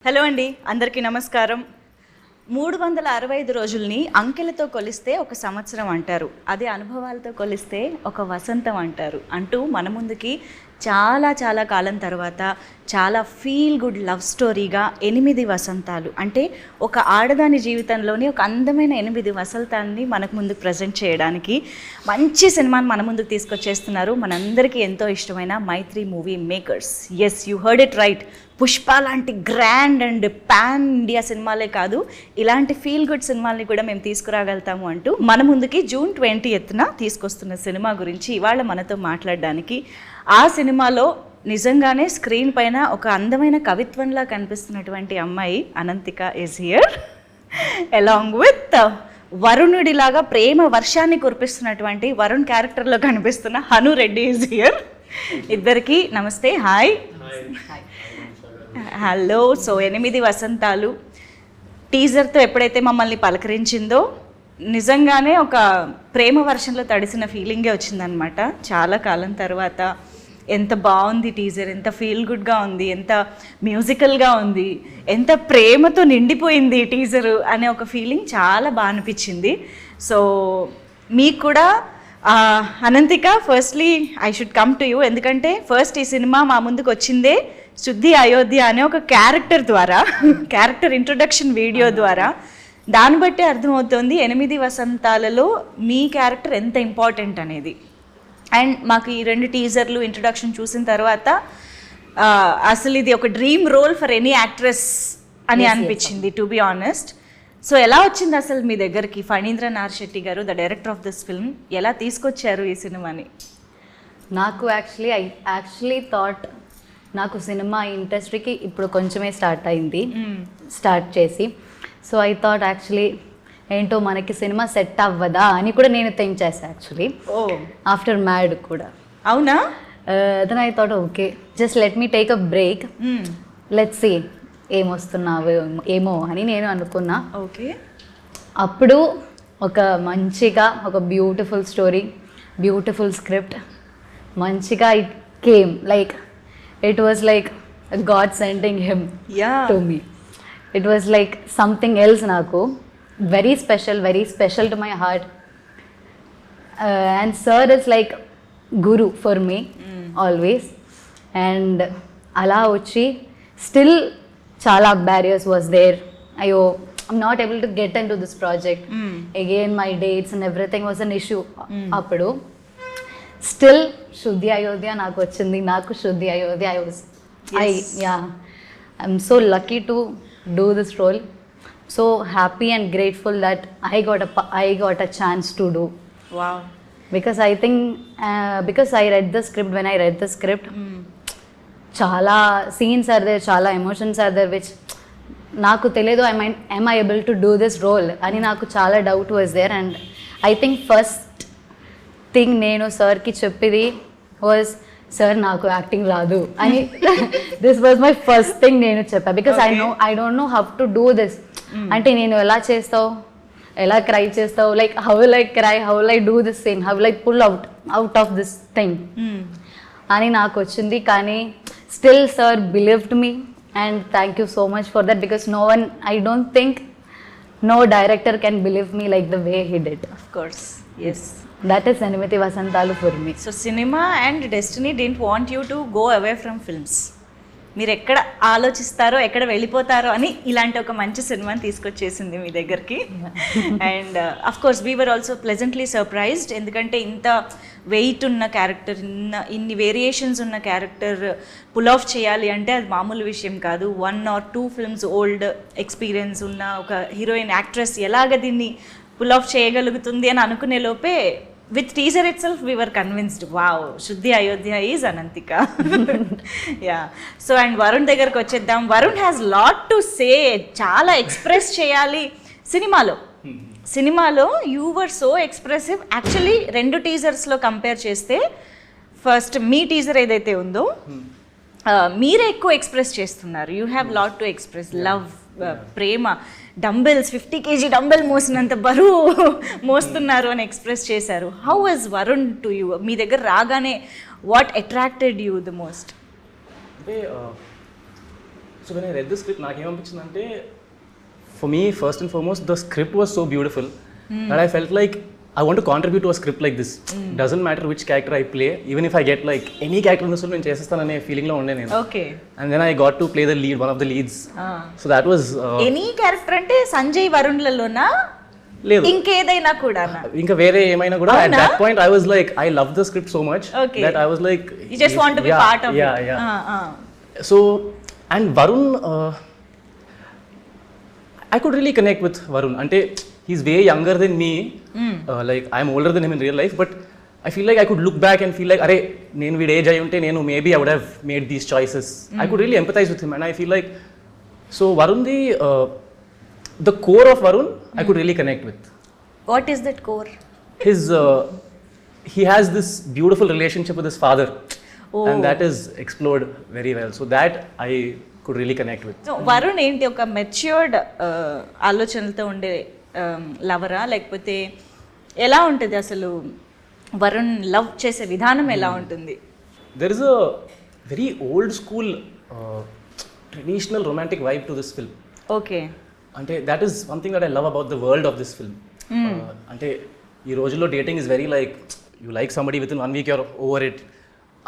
Hello అండి, అందరికీ నమస్కారం. 365 రోజుల్ని అంకెలతో కొలిస్తే ఒక సంవత్సరం అంటారు, అదే అనుభవాలతో కొలిస్తే ఒక వసంతం అంటారు అంటూ మన ముందుకి చాలా కాలం తర్వాత చాలా ఫీల్ గుడ్ లవ్ స్టోరీగా 8 వసంతాలు, అంటే ఒక ఆడదాని జీవితంలోని ఒక అందమైన 8 వసంతాలని మనకు ముందుకు ప్రజెంట్ చేయడానికి మంచి సినిమాని మన ముందుకు తీసుకొచ్చేస్తున్నారు మనందరికీ ఎంతో ఇష్టమైన Mythri movie Makers. Yes, you heard it right. Pushpa లాంటి గ్రాండ్ అండ్ పాన్ ఇండియా సినిమాలే కాదు, ఇలాంటి ఫీల్ గుడ్ సినిమాల్ని కూడా మేము తీసుకురాగలుగుతాము అంటూ మన ముందుకి జూన్ 20న తీసుకొస్తున్న సినిమా గురించి ఇవాళ మనతో మాట్లాడడానికి, ఆ సినిమాలో నిజంగానే స్క్రీన్ పైన ఒక అందమైన కవిత్వంలా కనిపిస్తున్నటువంటి అమ్మాయి Anantika is here, along with వరుణుడిలాగా ప్రేమ వర్షాన్ని కురిపిస్తున్నటువంటి వరుణ్ క్యారెక్టర్లో కనిపిస్తున్న హను రెడ్డి ఈజ్ హియర్. ఇద్దరికి నమస్తే, హాయ్. హలో. సో 8 వసంతాలు టీజర్తో ఎప్పుడైతే మమ్మల్ని పలకరించిందో నిజంగానే ఒక ప్రేమ వర్షంలో తడిసిన ఫీలింగే వచ్చిందనమాట. చాలా కాలం తర్వాత ఎంత బాగుంది టీజర్, ఎంత ఫీల్ గుడ్గా ఉంది, ఎంత మ్యూజికల్గా ఉంది, ఎంత ప్రేమతో నిండిపోయింది టీజరు అనే ఒక ఫీలింగ్ చాలా బాగా అనిపించింది. సో మీకు కూడా Ananthika, firstly I should come to you, ఎందుకంటే ఫస్ట్ ఈ సినిమా మా ముందుకు వచ్చిందే శుద్ధి అయోధ్య అనే ఒక క్యారెక్టర్ ద్వారా, క్యారెక్టర్ ఇంట్రొడక్షన్ వీడియో ద్వారా. దాన్ని బట్టి అర్థమవుతుంది 8 వసంతాలలో మీ క్యారెక్టర్ ఎంత ఇంపార్టెంట్ అనేది. అండ్ మాకు ఈ 2 టీజర్లు ఇంట్రొడక్షన్ చూసిన తర్వాత అసలు ఇది ఒక dream role for any actress అని అనిపించింది, టు బి ఆనెస్ట్. సో ఎలా వచ్చింది అసలు మీ దగ్గరికి ఫణీంద్ర నార్ శెట్టి గారు, the director of this film, ఎలా తీసుకొచ్చారు ఈ సినిమాని? నాకు యాక్చువల్లీ థాట్, నాకు సినిమా ఇండస్ట్రీకి ఇప్పుడు కొంచెమే స్టార్ట్ అయింది, స్టార్ట్ చేసి. సో ఐ థాట్ యాక్చువల్లీ ఏంటో మనకి సినిమా సెట్ అవ్వదా అని కూడా నేను థింక్ చేశాను యాక్చువల్లీ ఆఫ్టర్ మ్యాడ్ కూడా. అవునా? Then I thought okay, just let me take a break, let's see ఏమొస్తున్నావు ఏమో అని నేను అనుకున్నా. ఓకే. అప్పుడు ఒక మంచిగా ఒక బ్యూటిఫుల్ స్టోరీ, బ్యూటిఫుల్ స్క్రిప్ట్ మంచిగా it came, like it was like God sending him to me. It was like something else naku, very special to my heart. And sir is like guru for me always. And ala uchi still chala barriers was there. Ayo, I'm not able to get into this project. Again my dates and everything was an issue appudu. Still Shuddhi Ayodhya నాకు వచ్చింది, నాకు Shuddhi Ayodhya I'm so lucky to do this role, so happy and grateful that I got a chance to do. Wow. Because I think because I read the script, when I read the script చాలా scenes are there, చాలా emotions are there which నాకు తెలియదు am I able to do this role అని నాకు చాలా doubt was there. And I think first thing నేను సార్కి చెప్పేది వాజ్, సార్ నాకు యాక్టింగ్ రాదు అని. This was my first thing నేను చెప్పా, because I don't know how to do this. అంటే నేను ఎలా చేస్తావు, ఎలా క్రై చేస్తావు, like how will I cry, how will I do this thing, how will I pull out of this thing అని నాకు వచ్చింది. కానీ still sir believed me and thank you so much for that, because no one, I don't think no director can believe me like the way he did. Of course, yes. That is 8 vasantalu for me. So cinema and destiny didn't want you to go away from films. మీరు ఎక్కడ ఆలోచిస్తారో ఎక్కడ వెళ్ళిపోతారో అని ఇలాంటి ఒక మంచి సినిమాని తీసుకొచ్చేసింది మీ దగ్గరికి. And of course we were also pleasantly surprised, ఎందుకంటే ఇంత వెయిట్ ఉన్న క్యారెక్టర్, ఇన్ని వేరియేషన్స్ ఉన్న క్యారెక్టర్ పుల్ ఆఫ్ చేయాలి అంటే అది మామూలు విషయం కాదు. 1 or 2 ఫిల్మ్స్ ఓల్డ్ ఎక్స్పీరియన్స్ ఉన్న ఒక హీరోయిన్ యాక్ట్రెస్ ఎలాగ దీన్ని పుల్ ఆఫ్ చేయగలుగుతుంది అని అనుకునే లోపే with teaser itself we were convinced, wow, Shuddhi Ayodhya is Anantika. Yeah. So and Varun దగ్గరికి వచ్చేద్దాం. Varun has lot to say, చాలా ఎక్స్ప్రెస్ చేయాలి సినిమాలో. You were so expressive actually. 2 టీజర్స్లో కంపేర్ చేస్తే ఫస్ట్ మీ టీజర్ ఏదైతే ఉందో మీరే ఎక్కువ ఎక్స్ప్రెస్ చేస్తున్నారు. You have lot to express, love, ప్రేమ, డంబెల్స్ 50 kg డంబెల్ మోసినంత బరువు మోస్తున్నారు అని ఎక్స్ప్రెస్ చేశారు. How was Varun to you? మీ దగ్గర రాగానే what attracted you the most? అంటే so when I read the script నాకేమనిపించిందంటే for me first and foremost the script was so beautiful that I felt like I want to contribute to a script like this. Doesn't matter which character I play, even if I get like any character in this film, నేను చేసేస్తాననే feeling లో ఉండే నేను. Okay. And then I got to play the lead, one of the leads. So that was any character అంటే సంజయ్ వరుణ్లలోనా లేదు ఇంకేదైనా కూడా ఇంకా వేరే ఏమైనా కూడా at that point I was like I loved the script so much that I was like you just want to be part of it. Yeah. So and Varun I could really connect with Varun ante he's way younger than me. Like I'm older than him in real life, but I feel like I could look back and feel like, arey, nenu vid age ayunte nenu maybe I would have made these choices. I could really empathize with him, and I feel like so Varun the core of Varun I could really connect with. What is that core? His he has this beautiful relationship with his father, and that is explored very well. So that I could really connect with. So Varun ఏంటి ఒక matured ఆలోచనలతో ఉండే లవరా లేకపోతే ఎలా ఉంటుంది అసలు Varun love చేసే విధానం ఎలా ఉంటుంది? There is a very old school traditional romantic vibe to this film. Okay. అంటే that is one thing that I love about the world of this film. అంటే ఈ రోజుల్లో dating is very like you like somebody with in 1 week you're over it.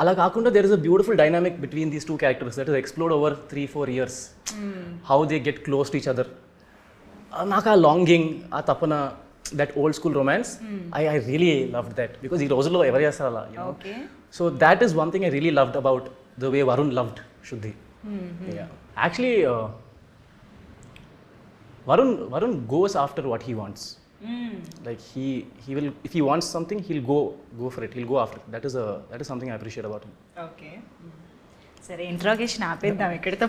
అలా కాకుండా there is a beautiful dynamic between these two characters that is explored over 3-4 years. How they get close to each other. నాకు ఆ longing ఆ తపన that old school romance I really loved that because ఈ రోజుల్లో ఎవరు చేస్తారు అలా so that is one thing I really loved about the way Varun loved Shuddhi actually Varun goes after what he wants like he will if he wants something he'll go for it, he'll go after it. That is something I appreciate about him. Okay. సరే interrogation ఆపేద్దాం ఇక్కడితో.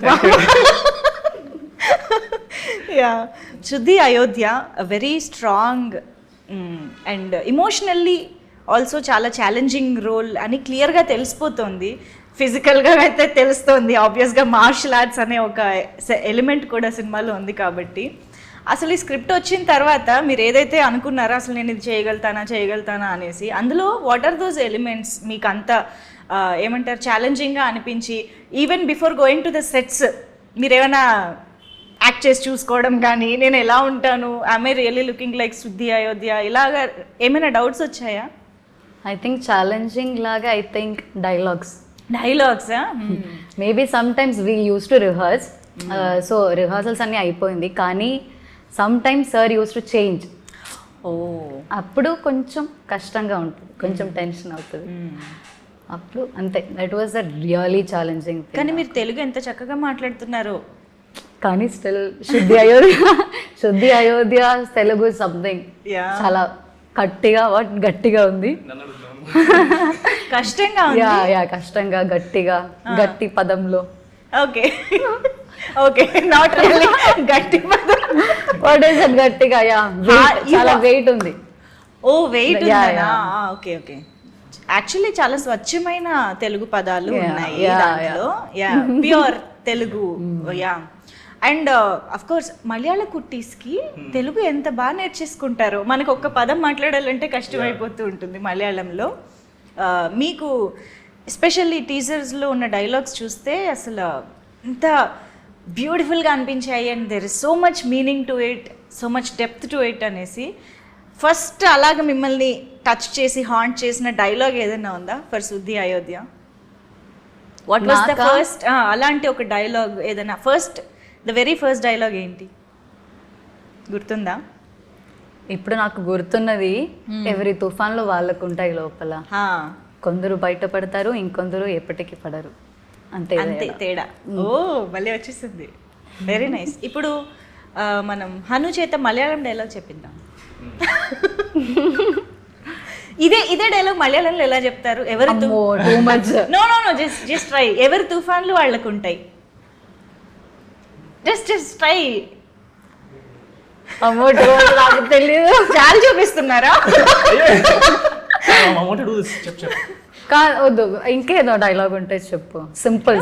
Yeah, Shuddhi Ayodhya, a very strong and emotionally also చాలా challenging role అని క్లియర్గా తెలిసిపోతుంది. ఫిజికల్గా అయితే తెలుస్తుంది, ఆబ్వియస్గా మార్షల్ ఆర్ట్స్ అనే ఒక ఎలిమెంట్ కూడా సినిమాలో ఉంది. కాబట్టి అసలు ఈ స్క్రిప్ట్ వచ్చిన తర్వాత మీరు ఏదైతే అనుకున్నారో అసలు నేను ఇది చేయగలుగుతానా అనేసి, అందులో వాట్ ఆర్ దోస్ ఎలిమెంట్స్ మీకు అంత ఏమంటారు ఛాలెంజింగ్గా అనిపించి even before going to the sets మీరు ఏమైనా యాక్ట్ చేసి చూసుకోవడం కానీ నేను ఎలా ఉంటాను, ఐ రియల్లీ లుకింగ్ లైక్ శుద్ధి అయోధ్య, ఇలాగా ఏమైనా డౌట్స్ వచ్చాయా? ఐ థింక్ ఛాలెంజింగ్ లాగా I think dialogues maybe some times we use to rehearse, so rehearsals అన్నీ అయిపోయింది కానీ some times sir use to change. అప్పుడు కొంచెం కష్టంగా ఉంటుంది, కొంచెం టెన్షన్ అవుతుంది అప్పుడు అంతే. That was the really challenging. కానీ మీరు తెలుగు ఎంత చక్కగా మాట్లాడుతున్నారు. కానీ స్టిల్ శుద్ధి అయోధ్య తెలుగు సంథింగ్ చాలా గట్టిగా ఉంది. కష్టంగా కష్టంగా గట్టిగా గట్టి పదంలో. ఓకే ఓకే నాట్ రియల్లీ గట్టి పదం. వాట్ ఇస్ ఇట్ గట్టిగా? చాలా వెయిట్ ఉంది. ఓ వెయిట్ ఉందా? Okay okay. యాక్చువల్లీ చాలా స్వచ్ఛమైన తెలుగు పదాలు ఉన్నాయి దాంట్లో. Pure Telugu. And of course Malayala కుట్టీస్కి తెలుగు ఎంత బాగా నేర్చేసుకుంటారో. మనకు ఒక్క పదం మాట్లాడాలంటే కష్టమైపోతూ ఉంటుంది మలయాళంలో. మీకు ఎస్పెషల్లీ టీజర్స్లో ఉన్న డైలాగ్స్ చూస్తే అసలు ఎంత బ్యూటిఫుల్గా అనిపించాయి. And there is so much meaning to it, so much depth to it అనేసి. ఫస్ట్ అలాగ మిమ్మల్ని టచ్ చేసి హాంట్ చేసిన డైలాగ్ ఏదైనా ఉందా ఫర్ శుద్ధి Ayodhya? What was the first అలాంటి ఒక డైలాగ్ ఏదైనా ద వెరీ ఫస్ట్ డైలాగ్ ఏంటి గుర్తుందా? ఇప్పుడు నాకు గుర్తున్నది ఎవరి తుఫాన్లో వాళ్ళకు ఉంటాయి లోపల, కొందరు బయటపడతారు ఇంకొందరు ఎప్పటికీ పడరు, అంతే తేడా. ఓ భలే వచ్చేసింది, వెరీ నైస్. ఇప్పుడు మనం హను చేత మలయాళం డైలాగ్ చెప్పిద్దాం. ఇదే డైలాగ్ మలయాళంలో ఎలా చెప్తారు? ఎవరు జస్ట్ ట్రై. ఎవరి తుఫాన్లు వాళ్ళకు ఉంటాయి. Just try. నాకు తెలియదు. చాలా చూపిస్తున్నారా? వద్దు, ఇంకేదో డైలాగ్ ఉంటే చెప్పు. సింపుల్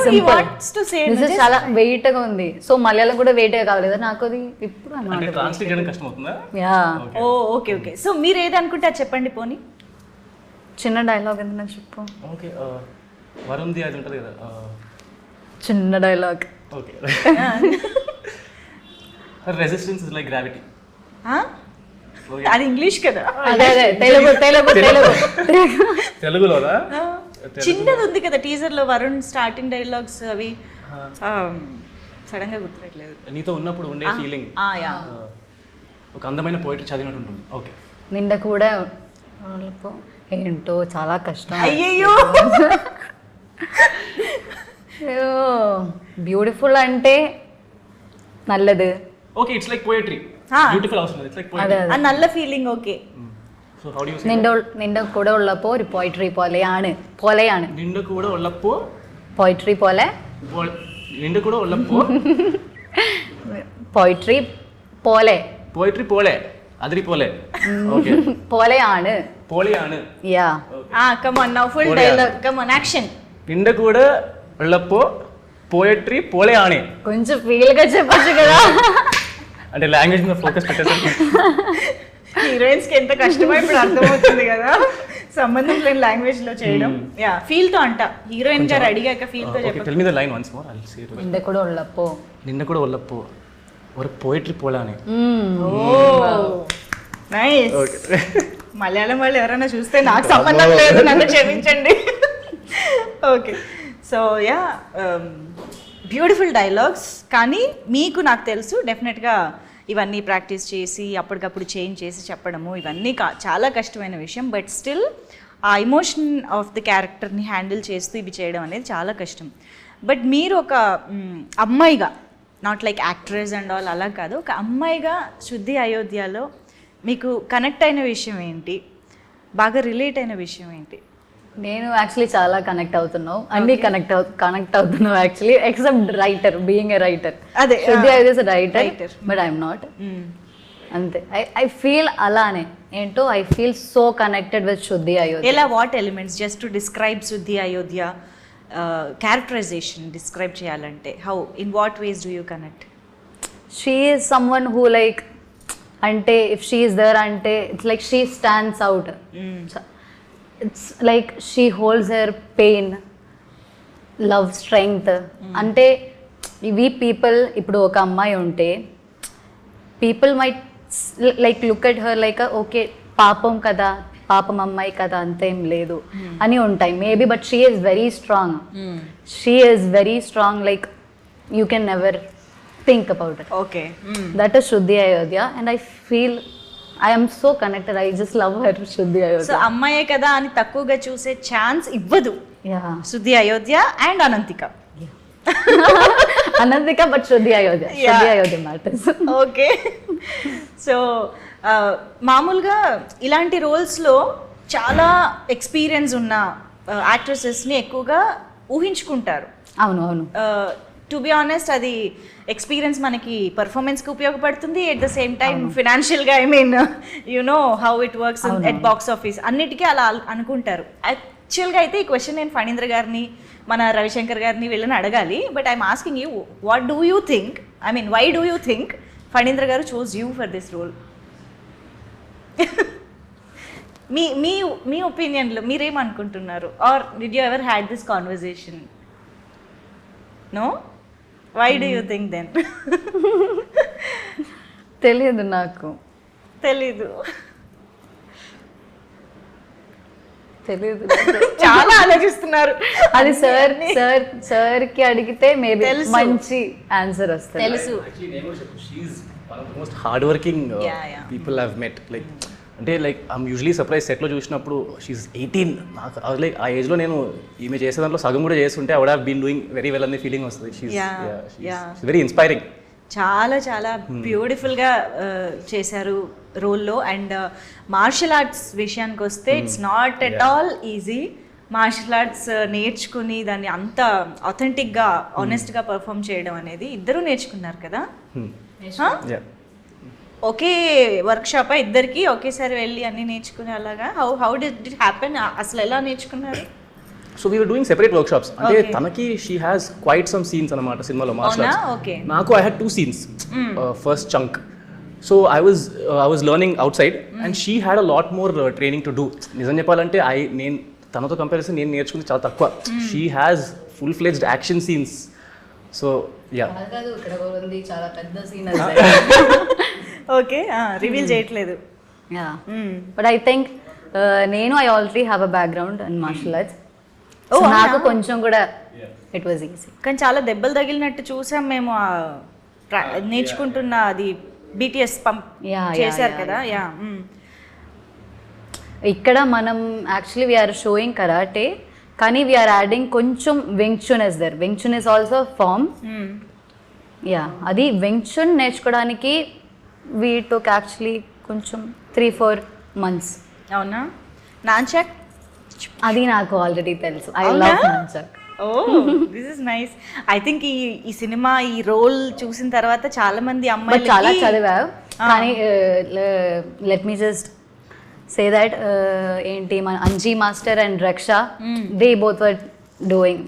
చాలా వెయిట్ గా ఉంది. సో మలయాళం కూడా వెయిట్ గా కావాలి కదా నాకు. అది ఇప్పుడు ఓకే ఓకే. సో మీరు ఏది అనుకుంటే అది చెప్పండి. పోనీ చిన్న డైలాగ్ ఏదైనా చెప్పు. ఓకే వరుణ్ది అది ఉంటుంది కదా, చిన్న dialogue. Okay resistance is like gravity. అది ఇంగ్లీష్ కదా. అదే తెలుగు తెలుగు తెలుగు తెలుగులోనా? చిన్నది ఉంది కదా టీజర్ లో వరుణ్ స్టార్టింగ్ డైలాగ్స్ అవి సడన్ గా గుర్తుపెట్టలేదు. నీతో ఉన్నప్పుడు ఉండే ఫీలింగ్ ఒక అందమైన పోయిటరీ చదివినట్టు ఉంటుంది. ఓకే. నిండా కూడా ఏంటో చాలా కష్టం. అయ్యయ్యో బ్యూటిఫుల్ అంటే నల్లది. Okay, it's like poetry. Beautiful అవసరం లేదు, ఇట్స్ లైక్ అదే పోయిటరీ. ఆ నల్ల feeling okay. So how do you say? നിന്റെ കൂടെ ഉള്ളപ്പോ ഒരു പോയിട്രി പോലെയാണ്. നിന്റെ കൂടെ ഉള്ളപ്പോ പോയിട്രി പോലെ. നിന്റെ കൂടെ ഉള്ളപ്പോ പോയിട്രി പോലെ. പോയിട്രി പോലെ, അതിരി പോലെ. ഓക്കേ. പോലെയാണ്. പോലെയാണ്. യാ. come on now full dialogue, come on action. നിന്റെ കൂടെ ഉള്ളപ്പോ పోయిట్రీ పోలేయానే. కొంచెం ఫీల్ గా చెప్పొచ్చు కదా. అంటే లాంగ్వేజ్ మీద ఫోకస్ పెట్టేసరికి హీరోయిన్స్ కి ఎంత కష్టమో ఇప్పుడు అర్థమవుతుంది కదా, సంబంధం లేని లాంగ్వేజ్ లో చేయడం. యా ఫీల్ తో అంట, హీరోయిన్ గారు అడిగాక ఫీల్ తో చెప్పండి. Tell me the line once more, I will say it. നിന്റെ കൂടെ ഉള്ളപ്പോ. నిన్న కూడా ఉల్లప్పో ఒక పోయిట్రీ పోలానే. నైస్. మలయాళం వాళ్ళు ఎవరైనా చూస్తే నాకు సంబంధం లేదు, నన్ను క్షమించండి. Okay, so yeah beautiful dialogues. కానీ మీకు నాకు తెలుసు డెఫినెట్గా ఇవన్నీ ప్రాక్టీస్ చేసి అప్పటికప్పుడు చేంజ్ చేసి చెప్పడము ఇవన్నీ చాలా కష్టమైన విషయం. బట్ స్టిల్ ఆ ఎమోషన్ ఆఫ్ ది క్యారెక్టర్ని హ్యాండిల్ చేస్తూ ఇవి చేయడం అనేది చాలా కష్టం. బట్ మీరు ఒక అమ్మాయిగా, not like actress and all అలా కాదు, ఒక అమ్మాయిగా శుద్ధి అయోధ్యలో మీకు కనెక్ట్ అయిన విషయం ఏంటి, బాగా రిలేట్ అయిన విషయం ఏంటి? నేను యాక్చువల్లీ చాలా కనెక్ట్ అవుతున్నావు, అన్ని కనెక్ట్ అవుతున్నావు actually, except writer, being a writer. అదే శుద్ధి Ayodhya writer, but I'm not. అంతే, ఐ ఫీల్ అలానే ఏంటో, I feel so connected with శుద్ధి అయోధ్య. ఎలా, what elements just to describe శుద్ధి అయోధ్య క్యారెక్టరైజేషన్ డిస్క్రైబ్ చేయాలంటే how, in what ways do you connect? She is someone who like, అంటే ఇఫ్ షీ ఈస్ దేర్ అంటే it's like she stands out. It's like she holds her pain, love, strength. అంటే ఇవి people, ఇప్పుడు ఒక అమ్మాయి ఉంటే people might like look at her like okay పాపం కదా, పాపం అమ్మాయి కదా, అంతేం లేదు అని ఉంటాయి maybe. But she is very strong, she is very strong, like you can never think about it. Okay. That is Shuddhi Ayodhya, and I feel I am so connected. I just love her, Shuddhi Ayodhya. So అమ్మాయే కదా అని తక్కువగా చూసే chance ఇవ్వదు Yeah. శుద్ధి Ayodhya and Ananthika. Anantika, but Shuddhi Ayodhya. Yeah. Shuddhi Ayodhya matters. Okay, so మామూలుగా ఇలాంటి రోల్స్లో చాలా ఎక్స్పీరియన్స్ ఉన్న యాక్ట్రెసెస్ని ఎక్కువగా ఊహించుకుంటారు. అవును అవును. టు బి ఆనెస్ట్ అది ఎక్స్పీరియన్స్ మనకి పర్ఫార్మెన్స్కి ఉపయోగపడుతుంది, ఎట్ ద సేమ్ టైం ఫినాన్షియల్గా, I mean you know how it works at box office, అన్నిటికీ అలా అనుకుంటారు. యాక్చువల్గా అయితే ఈ క్వశ్చన్ నేను ఫణీంద్ర గారిని, మన రవిశంకర్ గారిని వీళ్ళని అడగాలి. But I'm asking you, what do you think, I mean why do you think Phanindra garu choose you for this role? మీ మీ మీ ఒపీనియన్లో మీరేమనుకుంటున్నారు? Or did you ever had this conversation? No? Why do you think then? తెలియదు నాకు, తెలీదు. తెలియదు. చాలా ఆలోచిస్తున్నారు. అది సార్ కి అడిగితే మేబీ మంచి ఆన్సర్ వస్తుంది. తెలుసు. She's one of the most hard working people I have met. Like అంటే లైక్ ఐఎమ్ యూజువలీ సర్ప్రైజ్ సెట్లో చూసినప్పుడు షీఈస్ 18. నాకు లైక్ ఆ ఏజ్లో నేను ఈమె చేసే దాంట్లో సగం కూడా చేస్తుంటే I would have been doing very well అనే ఫీలింగ్ వస్తుంది. She's very inspiring. చాలా చాలా బ్యూటిఫుల్గా చేశారు రోల్లో. అండ్ మార్షల్ ఆర్ట్స్ విషయానికి వస్తే it's not at all easy. Martial arts నేర్చుకుని దాన్ని అంత ఆథెంటిక్గా, ఆనెస్ట్గా పర్ఫామ్ చేయడం అనేది ఇద్దరూ నేర్చుకున్నారు కదా? ఒకే వర్క్షాప్ ఇద్దరికి ఒకేసారి వెళ్ళి అన్ని నేర్చుకునే అలాగా? How did it happen? అసలు ఎలా నేర్చుకున్నారు? So we were doing separate workshops. అంటే తనకి she has quite some scenes అనమాట సినిమాలో మార్షల్ ఆర్ట్స్. నాకు I had 2 scenes. First chunk. So I was learning out side and she had a lot more training to do. నిజం చెప్పాలంటే నేను తనతో comparison నేను నేర్చుకుంది చాలా తక్కువ. She has full fledged action scenes. So yeah కాదు ఇక్కడ ఉంది చాలా పెద్ద సీన్ ఓకే రివీల్ చేయట్లేదు. యా బట్ ఐ థింక్ నేను I already have a background in martial arts. నాకు కొంచెం కూడా ఇట్ వాజ్ ఈజీ. కానీ చాలా దెబ్బలు తగిలినట్టు చూసాం మేము నేర్చుకుంటున్న అది BTS పంప్ చేశారు కదా. యా ఇక్కడ మనం యాక్చువల్లీ వీఆర్ షోయింగ్ కరాటే కానీ వీఆర్ యాడింగ్ కొంచెం Wing Chun is there. Wing Chun is also form. Yeah అది వింగ్ చున్ నేర్చుకోవడానికి వీ టుక్ యాక్చువల్లీ కొంచెం 3-4 months. అవునా? నాన్చాక్ అది నాకు ఆల్రెడీ తెలుసు. I love nunchuck. Oh this is nice. I think ఈ సినిమా ఈ రోల్ చూసిన తర్వాత చాలా మంది అమ్మాయిలు చాలా చదివావు కానీ let me just say that ఏంటి మన Anji master and Raksha they both were doing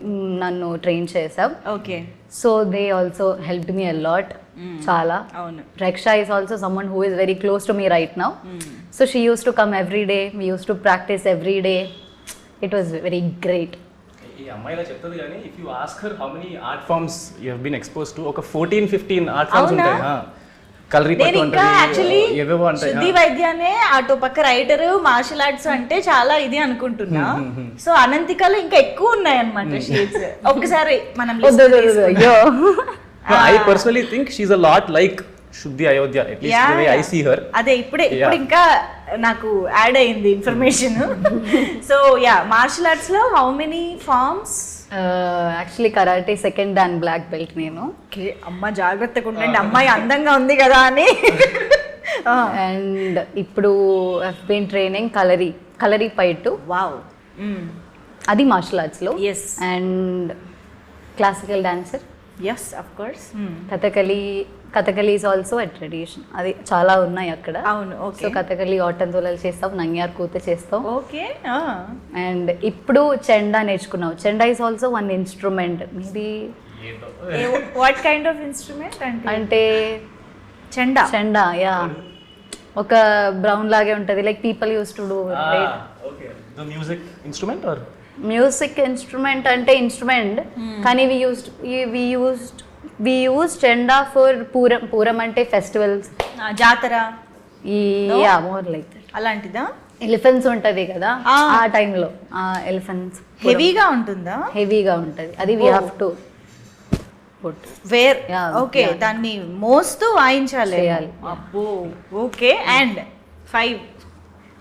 నన్ను ట్రైన్ చేసావు. Okay so they also help me a lot. చాలా. అవును. Raksha is also someone who is very close to me right now. So she use to come every day. We use to practice every day. It was very great. ఈ అమ్మాయిలా చెప్తుంది కానీ if you ask her how many art forms you have been expose to ఒక 14-15 art forms ఉంటాయి. కలరీ పట్టు అంటారు, ఏవేవో అంటాయి. శుద్ధి వైద్యానే అటు పక్క రైటర్, మార్షల్ ఆర్ట్స్ అంటే చాలా ఇది అనుకుంటున్నా. సో అనంతికలో ఇంకా ఎక్కువ ఉన్నాయి అన్నమాట షేడ్స్. ఒక్కసారి మనం I personally think she's a lot like Shuddhi Ayodhya, at least the way I see her. అదే ఇప్పుడు ఇంకా నాకు యాడ్ అయింది information. So yeah martial arts లో how many forms? Actually karate second dan black belt నేను. అమ్మ జాగ్రత్తగా ఉండండి, అమ్మాయి అందంగా ఉంది కదా అని. అండ్ ఇప్పుడు I've been training Kalari fight. Wow. అది మార్షల్ ఆర్ట్స్ లో. Yes. And classical dancer. Yes of course. Kathakali is also a tradition. అది చాలా ఉన్నాయి అక్కడ. అవును. ఓకే. సో కథకలి ఆటంతులలు చేస్తాం, నంగ్యార్ కూత చేస్తాం. ఓకే. అండ్ ఇప్పుడు చెండా నేర్చుకున్నావు. Chenda is also one instrument. Maybe what kind of instrument అంటే చెండా యా ఒక బ్రౌన్ లాగే ఉంటది. Like people use to do The music instrument or music instrument అంటే ఇన్స్ట్రుమెంట్ కానీ we use chenda for Pooram అంటే ఫెస్టివల్స్, జాతర, యా మోర్ లైక్ దట్. అలాంటిదా? ఎలిఫెంట్స్ ఉంటది కదా ఆ టైంలో. ఎలిఫెంట్స్ హెవీగా ఉంటుందా? హెవీగా ఉంటది. అది we have to put wear. Okay. దాన్ని మోస్తూ వాయించాలి. అబ్బో. ఓకే. అండ్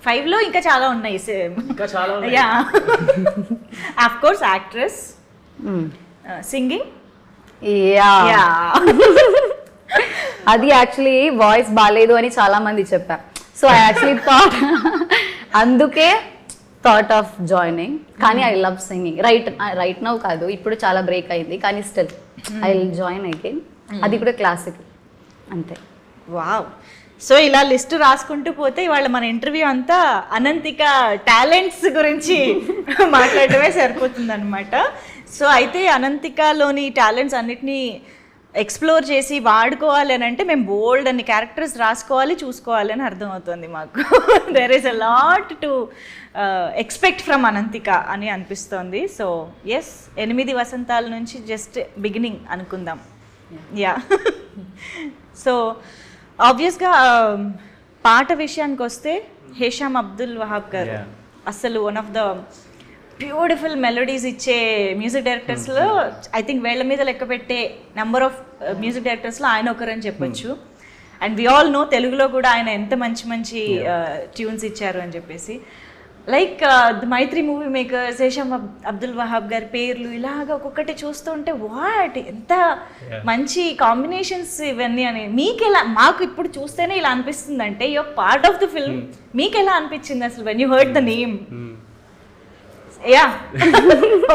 5 లో ఇంకా చాలా ఉన్నాయి. Yeah of course actress, singing. Yeah అది యాక్చువల్లీ వాయిస్ బాగాలేదు అని చాలా మంది చెప్పారు. సో ఐ యాక్చువల్లీ అందుకే థాట్ ఆఫ్ జాయినింగ్. కానీ I love singing. Right now కాదు, ఇప్పుడు చాలా బ్రేక్ అయింది కానీ still I will join again. అది కూడా క్లాసికల్ అంతే. వావ్. సో ఇలా లిస్ట్ రాసుకుంటూ పోతే ఇవాళ మన ఇంటర్వ్యూ అంతా అనంతిక టాలెంట్స్ గురించి మాట్లాడటమే సరిపోతుంది అనమాట. సో అయితే అనంతికలోని టాలెంట్స్ అన్నిటినీ ఎక్స్ప్లోర్ చేసి వాడుకోవాలి అని అంటే మేము బోల్డ్ అన్ని క్యారెక్టర్స్ రాసుకోవాలి, చూసుకోవాలి అని అర్థమవుతుంది మాకు. There is a lot to expect from Ananthika అని అనిపిస్తోంది. సో ఎస్, 8 వసంతాల నుంచి జస్ట్ బిగినింగ్ అనుకుందాం. యా. సో ఆబ్వియస్గా పాట విషయానికి వస్తే హేషామ్ అబ్దుల్ వహాబ్ గారు అసలు one of the beautiful melodies ఇచ్చే మ్యూజిక్ డైరెక్టర్స్లో ఐ థింక్ వేళ్ల మీద లెక్క పెట్టే నెంబర్ ఆఫ్ మ్యూజిక్ డైరెక్టర్స్లో ఆయన ఒకరని చెప్పొచ్చు. అండ్ వి ఆల్ నో తెలుగులో కూడా ఆయన ఎంత మంచి మంచి ట్యూన్స్ ఇచ్చారు అని చెప్పేసి. Like the Mythri movie Makers, Hesham Abdul Wahab గారి పేర్లు ఇలాగ ఒక్కొక్కటి చూస్తుంటే వాట్ ఎంత మంచి కాంబినేషన్స్ ఇవన్నీ అని. మీకు ఎలా, మాకు ఇప్పుడు చూస్తేనే ఇలా అనిపిస్తుంది అంటే your part of the film. మీకు ఎలా అనిపించింది అసలు when you heard the name? Yeah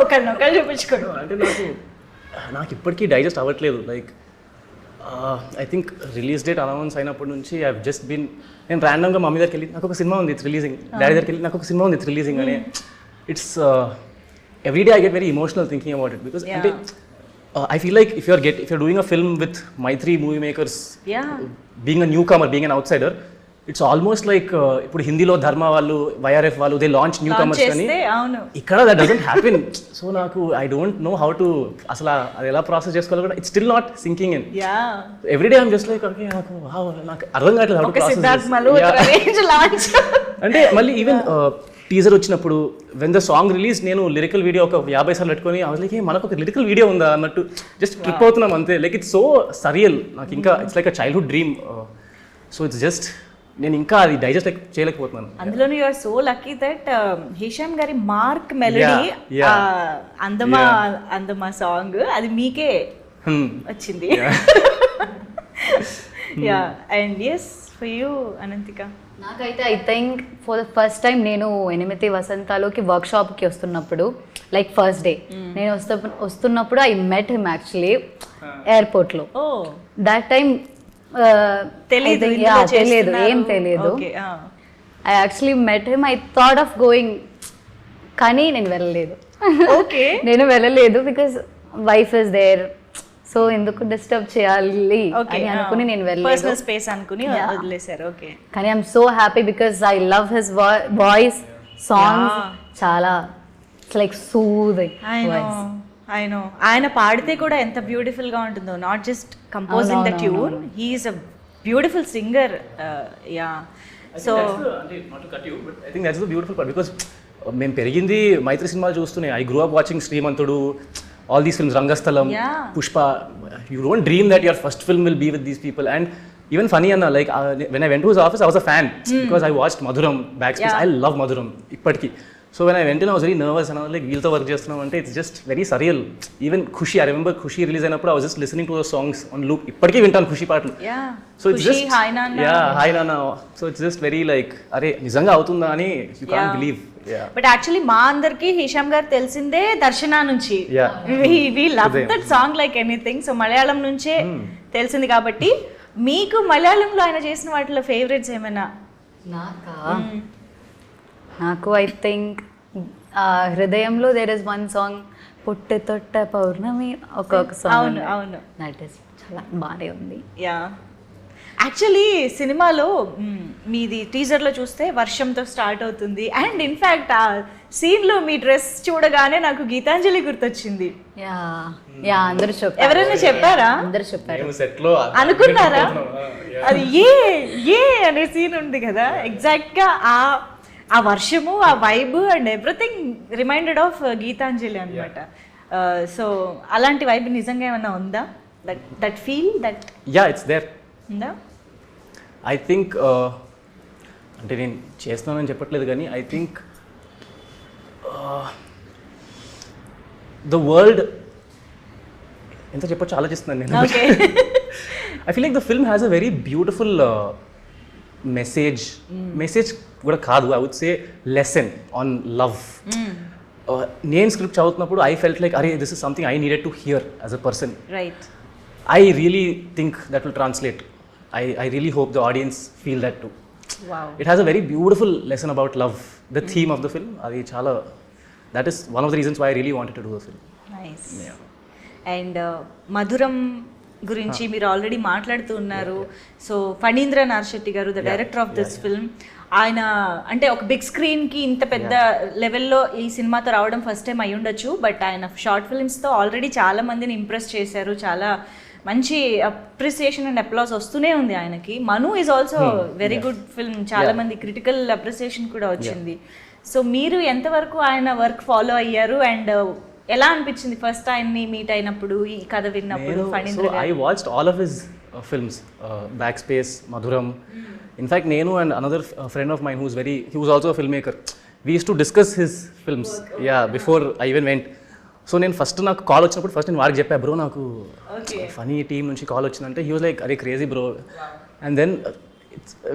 ఒకళ్ళు చూపించుకోండి. అంటే నాకు ఇప్పటికీ డైజెస్ట్ అవ్వట్లేదు. Like I think release date announce అయినప్పటి నుంచి ఐ జస్ట్ బీన్, నేను ర్యాండమ్గా మమ్మీ దగ్గరికి వెళ్ళి నాకు ఒక సినిమా ఉంది, ఇట్స్ రిలీజింగ్. డాడీ దగ్గరికి వెళ్ళి నాకు ఒక సినిమా ఉంది, ఇట్స్ రిలీజింగ్ అని. It's everyday I get very emotional thinking about it. Because అంటే I feel like if you're doing a film with Maitri movie makers, being a newcomer, being an outsider, it's almost like ఇప్పుడు హిందీలో ధర్మ వాళ్ళు YRF వాళ్ళు they launch new comers కానీ అవును ఇక్కడ that doesn't happen. So నాకు I don't know how to అసలు అది ఎలా ప్రాసెస్ చేసుకోవాలో కూడా it's still not sinking in. Yeah everyday I'm just like okay నాకు అర్థం కావట్లేదు how to ఒక process Siddharth this. Malhotra range launch. అంటే మళ్ళీ ఈవెన్ టీజర్ వచ్చినప్పుడు వెన్ ద సాంగ్ రిలీజ్ నేను లిరికల్ వీడియో ఒక 50 సార్లు పెట్టుకొని లైక్ మనకు ఒక లిరికల్ వీడియో ఉందా అన్నట్టు జస్ట్ ట్రిప్ అవుతున్నాం అంతే. లైక్ ఇట్స్ సో సరియల్ నాకు ఇంకా it's like a childhood dream. So it's just నేను ఇంకా అది డైజెస్ట్ చేయలేకపోతున్నాను. అందులోనూ you are so lucky that Hesham గారి మార్క్ మెలోడీ అందమా సాంగ్ అది మీకే వచ్చింది. Yeah and yes for you Anantika. నాకైతే I think for the first time నేను 8 వసంతాలోకి వర్క్షాప్కి వస్తున్నప్పుడు లైక్ ఫస్ట్ డే నేను వస్తున్నప్పుడు ఐ మెట్ హిమ్ యాక్చువల్లీ ఎయిర్పోర్ట్లో. ఓ దట్ టైం తెలీదు ఏం తెలియదు. I actually met him. I thought of going కానీ నేను వెళ్ళలేదు. ఓకే నేను వెళ్ళలేదు because wife is there. So ఎందుకు డిస్టర్బ్ చేయాలి అని అనుకుని నేను వెళ్ళలేదు. పర్సనల్ స్పేస్ అనుకుని వదిలేశారు. ఓకే కానీ I'm so happy because I love his voice songs. చాలా it's like soothing voice. I know ఆయన పాడితే కూడా ఎంత బ్యూటిఫుల్ గా ఉంటుందో. Not just composing the tune, he is a beautiful singer. Yeah so I think that's the beautiful part because మేము పెరిగింది మైత్రి సినిమాలు చూస్తూనే. I grew up watching Srimanthudu, all these films, Rangastalam, Pushpa. You don't dream that your first film will be with these people. And even funny Anna, like when I went to his office I was a fan because I watched Madhuram Backspace. I love Madhuram ippadiki. So when I went in I was very nervous and I was like weeltho work chestunam ante it's just very surreal. Even Khushi, I remember Khushi release ayinappudu I was just listening to those songs on loop. Ippadiki vintanu Khushi paatlu. Yeah, so it's Khushi, just Hi Nana. Yeah, Hi Nana. So it's just very like are nijanga avutunda ani you can't believe. But actually మా అందరికి హిషామ్ గారు తెలిసిందే దర్శనా నుంచి. We love that song like anything. So Malayalam నుంచే తెలిసింది కాబట్టి మీకు మలయాళంలో ఆయన చేసిన వాటిలో ఫేవరెట్స్ ఏమైనా? నాకు ఐ థింక్ హృదయంలో దేర్ ఇస్ వన్ సాంగ్ పుట్టె తొట్ట పౌర్ణమి ఒక సాంగ్. అవును దట్ ఇస్ చాలా బాగానే ఉంది. యా యాక్చువల్లీ సినిమాలో మీది టీజర్లో చూస్తే వర్షంతో స్టార్ట్ అవుతుంది. అండ్ ఇన్ఫ్యాక్ట్ ఆ సీన్లో మీ డ్రెస్ చూడగానే నాకు గీతాంజలి గుర్తొచ్చింది. యా అందరూ చెప్పారు. ఎవరైనా చెప్పారా? అందరూ చెప్పారు. అనుకున్నారా? అది ఏ అనే సీన్ ఉంది కదా, ఎగ్జాక్ట్గా ఆ వర్షము, ఆ vibe and everything reminded of Gitanjali అనమాట. సో అలాంటి వైబ్ నిజంగా ఏమైనా ఉందా? That feel that it's there ఉందా? ఐ థింక్ అంటే నేను చేస్తున్నానని చెప్పట్లేదు కానీ ఐ థింక్ ద వరల్డ్ ఎంత చెప్పొచ్చు ఆలోచిస్తున్నాను నేను. I feel like the film has a very beautiful message కూడా కాదు, I would say lesson on love. నేను స్క్రిప్ట్ చదువుతున్నప్పుడు ఐ ఫెల్ట్ లైక్ అరే this is something I needed to hear as a person. Right. I really think that will translate. I really hope the audience feel that too. Wow. It has a very beautiful lesson about love. The theme of the film, that is one of the reasons why I really wanted to do the film. Nice. Yeah. And Madhuram గురించి మీరు already మాట్లాడుతూ ఉన్నారు. So Phanindra Narshetti గారు the director of this film, ఆయన అంటే ఒక big స్క్రీన్కి ఇంత పెద్ద లెవెల్లో ఈ సినిమాతో రావడం ఫస్ట్ టైం అయి ఉండొచ్చు. బట్ ఆయన షార్ట్ ఫిల్మ్స్తో ఆల్రెడీ చాలా మందిని ఇంప్రెస్ చేశారు. చాలా మంచి అప్రిసియేషన్ అండ్ అప్లాస్ వస్తూనే ఉంది ఆయనకి. Manu is also very good film, చాలా మంది క్రిటికల్ అప్రిసియేషన్ కూడా వచ్చింది. సో మీరు ఎంతవరకు ఆయన వర్క్ ఫాలో అయ్యారు అండ్ ఎలా అనిపించింది ఫస్ట్ ఆయన్ని మీట్ అయినప్పుడు, ఈ కథ విన్నప్పుడు? Phanindra I watched all of his films, backspace, Madhuram. In fact నేను and another friend of mine he was also film maker, we use to discuss his films before I even went. So నేను first నాకు call వచ్చినప్పుడు first నేను వారికి చెప్పా, bro నాకు Phani team నుంచి call వచ్చిందంటే హీ వాజ్ లైక్ అరే క్రేజీ బ్రో. అండ్ దెన్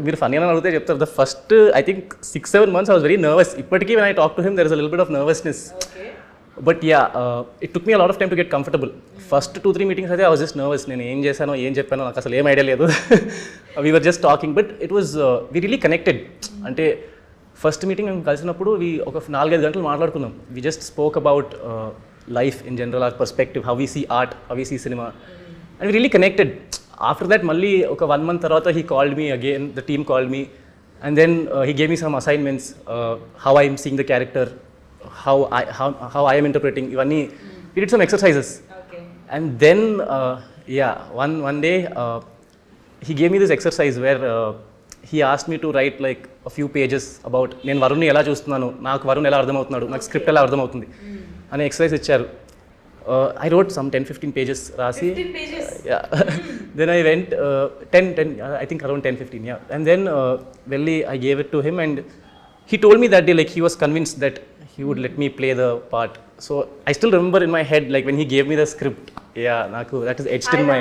మీరు ఫనీ అని అడిగితే చెప్తారు, the first I think 6-7 months I was very nervous. ఇప్పటికీ when I talk to him there is a little bit of nervousness. But it took me a lot of time to get comfortable. First 2-3 meetings అయితే I was just nervous. నేను ఏం చేశానో ఏం చెప్పానో నాకు అసలు ఏం ఐడియా లేదు. We were just talking, but it was we really connected. అంటే ఫస్ట్ మీటింగ్ మేము కలిసినప్పుడు ఒక 4-5 గంటలు మాట్లాడుకున్నాం. We just spoke about life in general, our perspective, how we see art, how we see cinema, and we really connected. After that మళ్ళీ ఒక 1 month తర్వాత he called me again, the team called me, and then he gave me some assignments, how I'm seeing the character, how I am interpreting, ఇవన్నీ we did some exercises. And then one day he gave me this exercise where he asked me to write like a few pages about నేను వరుణ్ని ఎలా చూస్తున్నాను, నాకు వరుణ్ ఎలా అర్థమవుతున్నాడు, నాకు script ఎలా అర్థమవుతుంది అనే ఎక్సర్సైజ్ ఇచ్చారు. I wrote some 10-15 pages రాసి, yeah. Then I went 10 I think around 10-15, yeah. And then వెళ్ళి I gave it to him, and he told me that day like he was convinced that he would let me play the part. So I still remember in my head like when he gave me the script, yeah, నాకు that is etched in my,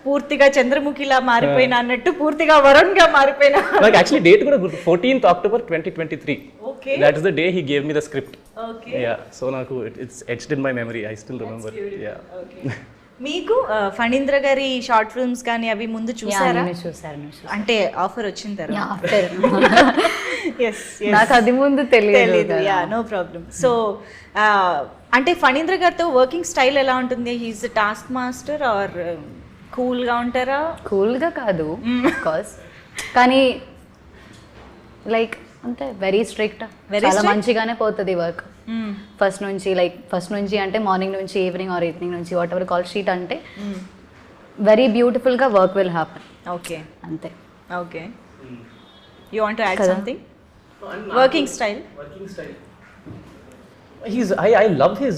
పూర్తిగా చంద్రముఖిలా మారిపోయినా అన్నట్టు పూర్తిగా వరుణ్ గా మారిపోయినా. like actually date కూడా 14th October 2023. Okay. That is the day he gave me the script. Okay. Yeah, so నాకు it's etched in my memory, I still remember. Yeah. Okay. మీకు ఫణీంద్ర గారి short films కానీ అవి ముందు చూసారా? చూసాను. అంటే ఆఫర్ వచ్చిన తర్వాత? After yes. నాకు అది ముందు తెలియదు. Yeah, no problem. సో అంటే ఫణీంద్ర గారితో వర్కింగ్ స్టైల్ ఎలా ఉంటుంది? హీఈస్ టాస్క్ మాస్టర్ ఆర్ కూల్గా ఉంటారా? కూల్గా కాదు కోర్స్, కానీ లైక్ అంటే వెరీ స్ట్రిక్ట్, చాలా మంచిగానే పోతుంది వర్క్. ఫస్ట్ నుంచి అంటే మార్నింగ్ నుంచి ఈవినింగ్ ఆర్ ఈవినింగ్ నుంచి వాట్ ఎవర్ కాల్ షీట్ అంటే వెరీ బ్యూటిఫుల్గా వర్క్ విల్ హ్యాపన్. ఓకే, అంతే. Okay, you want to add something? Working style. I love his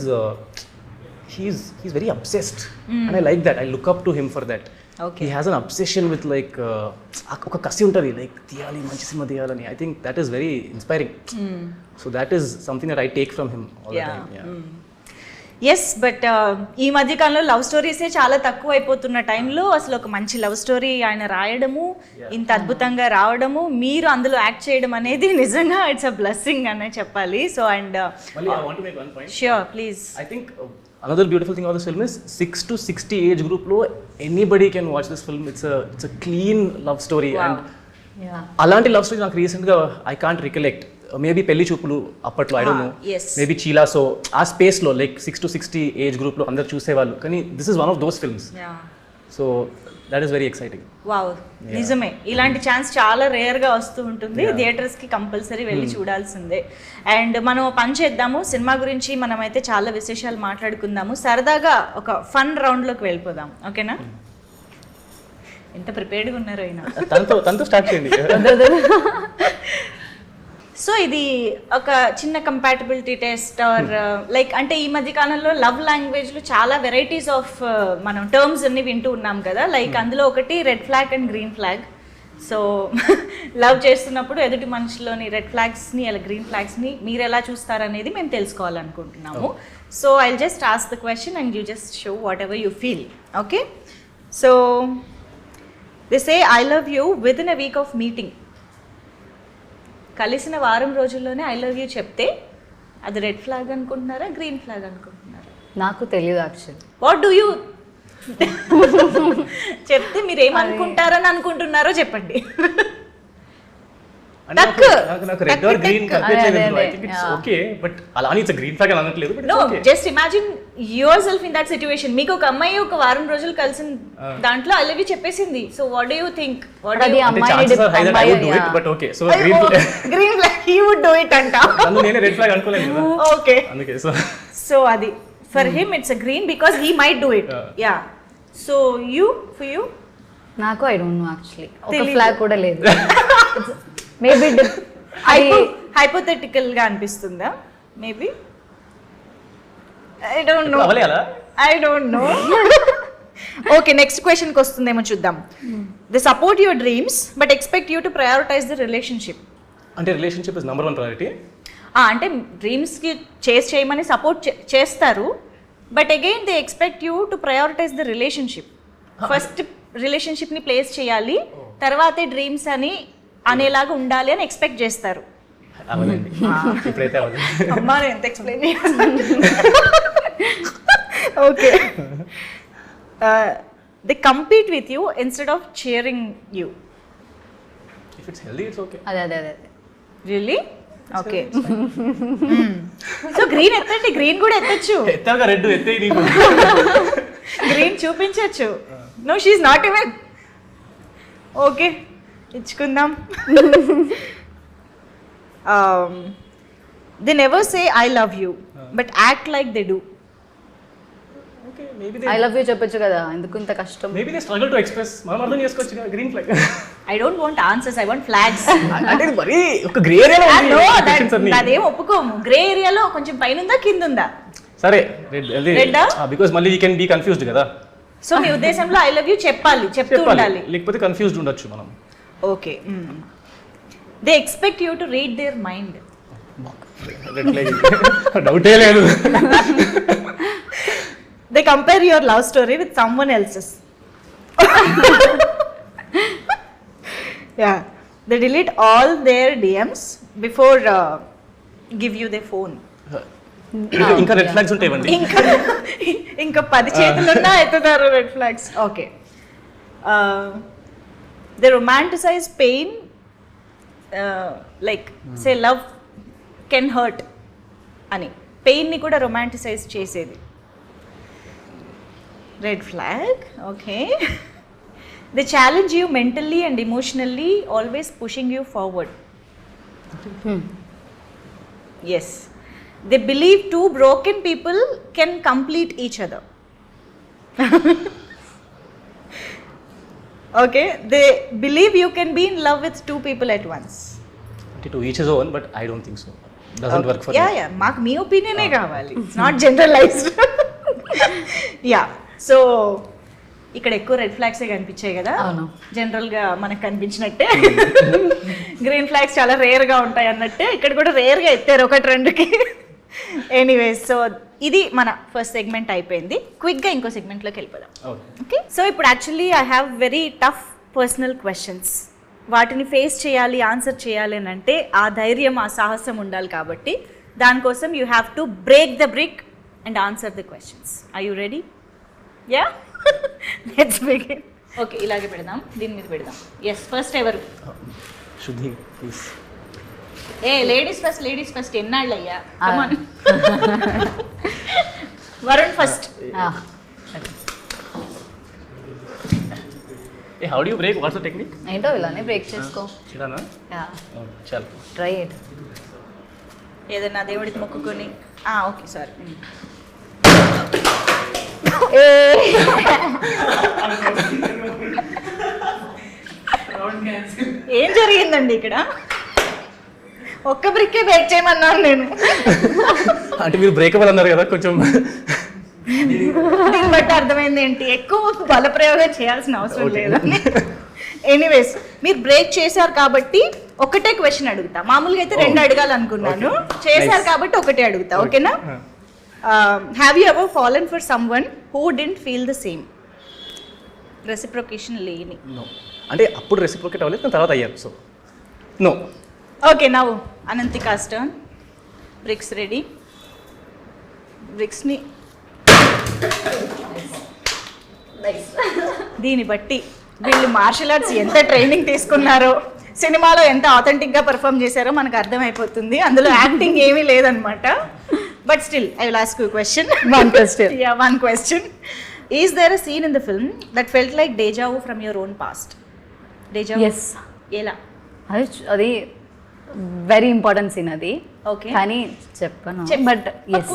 he's very obsessed, and I like that. I look up to him for that. Okay. He has an obsession with like oka kasi untadi, like tiyali manchi cinema tiyalani. I think that is very inspiring. So that is something that I take from him all the time. Yeah. Yes, but ఈ మధ్య కాలంలో love స్టోరీసే చాలా తక్కువ అయిపోతున్న టైంలో అసలు ఒక మంచి లవ్ స్టోరీ ఆయన రాయడము, ఇంత అద్భుతంగా రావడము, మీరు అందులో యాక్ట్ చేయడం అనేది నిజంగా ఇట్స్ అ బ్లెస్సింగ్ అనే చెప్పాలి. So and Mali, I want to make one point. Sure, please. I think another beautiful thing about this film is 6 to 60 age group lo anybody can watch this film. It's a clean love story. Wow. And అలాంటి love story నాకు రీసెంట్గా I can't recollect. Maybe Pelli Choopulu అప్పట్లో, I don't know, yes. Maybe చీలా. So ఆ స్పేస్లో like 6 to 60 age గ్రూప్లో అందరు చూసేవాళ్ళు, కానీ this is one of those films. So that is very exciting. Wow, నిజమే. ఇలాంటి ఛాన్స్ చాలా రేర్గా వస్తూ ఉంటుంది. థియేటర్స్కి కంపల్సరీ వెళ్ళి చూడాల్సిందే. అండ్ మనం పని చేద్దాము, సినిమా గురించి మనమైతే చాలా విశేషాలు మాట్లాడుకుందాము. సరదాగా ఒక ఫన్ రౌండ్లోకి వెళ్ళిపోదాం, ఓకేనా? ఎంత ప్రిపేర్డ్గా ఉన్నారో అయినా. తనతో స్టార్ట్ చేయండి. సో ఇది ఒక చిన్న కంపాటబిలిటీ టెస్ట్ ఆర్ లైక్ అంటే ఈ మధ్య కాలంలో లవ్ లాంగ్వేజ్లో చాలా వెరైటీస్ ఆఫ్ మనం టర్మ్స్ అన్ని వింటూ ఉన్నాం కదా. లైక్ అందులో ఒకటి red flag and green flag. So love చేస్తున్నప్పుడు ఎదుటి మనిషిలోని రెడ్ ఫ్లాగ్స్ని అలా గ్రీన్ ఫ్లాగ్స్ని మీరు ఎలా చూస్తారనేది మేము తెలుసుకోవాలనుకుంటున్నాము. So I just ask the question and you just show what ever you feel. Okay, so they say I love you with in a week off meeting. కలిసిన వారం రోజుల్లోనే ఐ లవ్ యూ చెప్తే అది red flag అనుకుంటున్నారా, green flag అనుకుంటున్నారా? నాకు తెలియదు actually. What do you చెప్తే మీరు ఏమనుకుంటారని అనుకుంటున్నారో చెప్పండి. నాకు రెడ్ ఆర్ గ్రీన్ కనిపించలేదు. I think it's okay, but అలా అని ఇట్స్ గ్రీన్ ఫ్లాగ్ అని అనట్లేదు. No, just imagine yourself in that situation. మీకు ఒక అమ్మాయి ఒక వారం రోజులు కలిసిన దాంట్లో ఐ లవ్ యూ చెప్పేసింది. So what do you think? Green flag he would do it అంట. నేనే రెడ్ ఫ్లాగ్ అనుకోలేదు కదా. ఓకే, అందుకే సో అది for him it's a green because he might do it. Yeah, so you for you? నాకు I don't know actually. ఒక flag కూడా లేదు. మేబీ హైపోథెటికల్ గా అనిపిస్తుందా? Maybe, I don't know. Okay, next క్వశ్చన్కి వస్తుందేమో చూద్దాం. They support your dreams but expect you to prioritize the relationship. అంటే రిలేషన్షిప్ ఇస్ నంబర్ 1 ప్రయారిటీ. అంటే డ్రీమ్స్కి చేయమని సపోర్ట్ చేస్తారు, but again they expect you to prioritize the relationship. First రిలేషన్షిప్ని place చేయాలి, తర్వాతే డ్రీమ్స్ అని అనేలాగా ఉండాలి అని ఎక్స్పెక్ట్ చేస్తారు. అమ్మా ఎంత explain okay, they compete with you instead of cheering you. If it's healthy, it's okay. అదే రియల్లీ? ఓకే, సో గ్రీన్ ఎత్తండి, గ్రీన్ కూడా ఎత్తచ్చు. ఎత్తాక రెడ్ ఎత్తే నీకు గ్రీన్ చూపించచ్చు. No she not even okay ఇచ్చుకుందాం. They never say I love you but act like they do. Okay maybe I love you చెప్పొచ్చు కదా, ఎందుకు ఇంత కష్టం? Maybe they struggle to express. మనం అర్థం చేసుకోవచ్చు కదా green flag. I don't want answers, I want flags. అంటే ఇది మరీ ఒక గ్రే ఏరియాలో ఉంది. అదేం ఒప్పుకోము. గ్రే ఏరియాలో కొంచెం పైన ఉందా కింద ఉందా? సరే రెడ్ ఆ? బికాజ్ మళ్ళీ వీ కెన్ బీ కన్ఫ్యూజ్డ్ కదా. సో మీ ఉద్దేశంలో ఐ లవ్ యూ చెప్పాలి, చెప్తూ ఉండాలి. లేకపోతే కన్ఫ్యూజ్డ్ ఉండొచ్చు మనం. Okay. They expect you to read their mind. డౌటే లేదు. They compare your love story with someone else's. Yeah, they delete all their DMs before give you the phone. ఇంకా red flags ఉంటాయండి. ఇంకా 10 చేతులున్నా ఎత్తుతారు red flags. Okay. They romanticise pain, like say love can hurt అని. పెయిన్ని కూడా romanticise చేసేది red flag. Okay. They challenge you mentally and emotionally, always pushing you forward. Yes. They believe two broken people can complete each other. Okay, they believe you can be in love with two people at once. To each his own, but I don't think so. Doesn't work for me. Yeah, మాకు మీ ఒపీనియనే కావాలి. It's not generalized. Yeah, so ఇక్కడ ఎక్కువ red ఫ్లాగ్సే కనిపించాయి కదా. అవును. జనరల్గా మనకు కనిపించినట్టే green flags చాలా రేర్గా ఉంటాయి అన్నట్టే ఇక్కడ కూడా రేర్గా ఎత్తారు ఒకటి రెండుకి. ఎనీవేస్, సో ఇది మన ఫస్ట్ సెగ్మెంట్ అయిపోయింది. క్విక్గా ఇంకో సెగ్మెంట్లోకి వెళ్ళిపోదాం. ఓకే. సో ఇప్పుడు actually I have very tough personal questions. వాటిని ఫేస్ చేయాలి, ఆన్సర్ చేయాలి అని అంటే ఆ ధైర్యం, ఆ సాహసం ఉండాలి. కాబట్టి దానికోసం you have to break the brick and answer the questions. Are you ready? Yeah, let's begin. Okay, ఇలాగే పెడదాం, దీని మీద పెడదాం. ఎస్, ఫస్ట్ ఎవరు? Shudhi, please. లేడీస్ ఫస్ట్ ఎన్నాళ్ళు అయ్యా? Varun first. How do you break? What's the technique? ఏంటో ఇలానే బ్రేక్ చేసుకో. Chidana? Chal. Try it. ఏదన్నా దేవుడికి మొక్కుకొని. Okay, sorry. ఏం జరిగిందండి ఇక్కడ? ఒక్క బ్రిక్కే బ్రేక్ చేయమన్నాను నేను. అంటే మీరు బ్రేకబుల్ అన్నారు కదా, కొంచెం దీన్ని బట్టి అర్థమైంది ఏంటి, ఎక్కువ బలప్రయోగం చేయాల్సిన అవసరం లేదు. ఎనీవేస్, మీరు బ్రేక్ చేశారు కాబట్టి ఒకటే క్వశ్చన్ అడుగుతా. మామూలుగా అయితే 2 అడగాలనుకున్నాను, చేశారు కాబట్టి ఒకటే అడుగుతా. ఓకేనా? Have you ever fallen for someone who didn't feel the same? Reciprocation లేని. నో. అంటే అప్పుడు రెసిప్రోకేట్ అవ్వలేదు, తర్వాత అయ్యారు. So no. Okay, now Ananthika's turn. Bricks ready. బ్రిక్స్ని దీన్ని బట్టి వీళ్ళు మార్షల్ ఆర్ట్స్ ఎంత ట్రైనింగ్ తీసుకున్నారో, సినిమాలో ఎంత ఆథెంటిక్గా పర్ఫామ్ చేశారో మనకు అర్థమైపోతుంది. అందులో యాక్టింగ్ ఏమీ లేదనమాట. But still I will ask you question. One question. Is there a scene in the film that felt like deja vu from your own past? Deja vu? Yes. ఎలా? అది వెరీ ఇంపార్టెంట్ సీన్ అది. Okay, కానీ చెప్పను. But yes,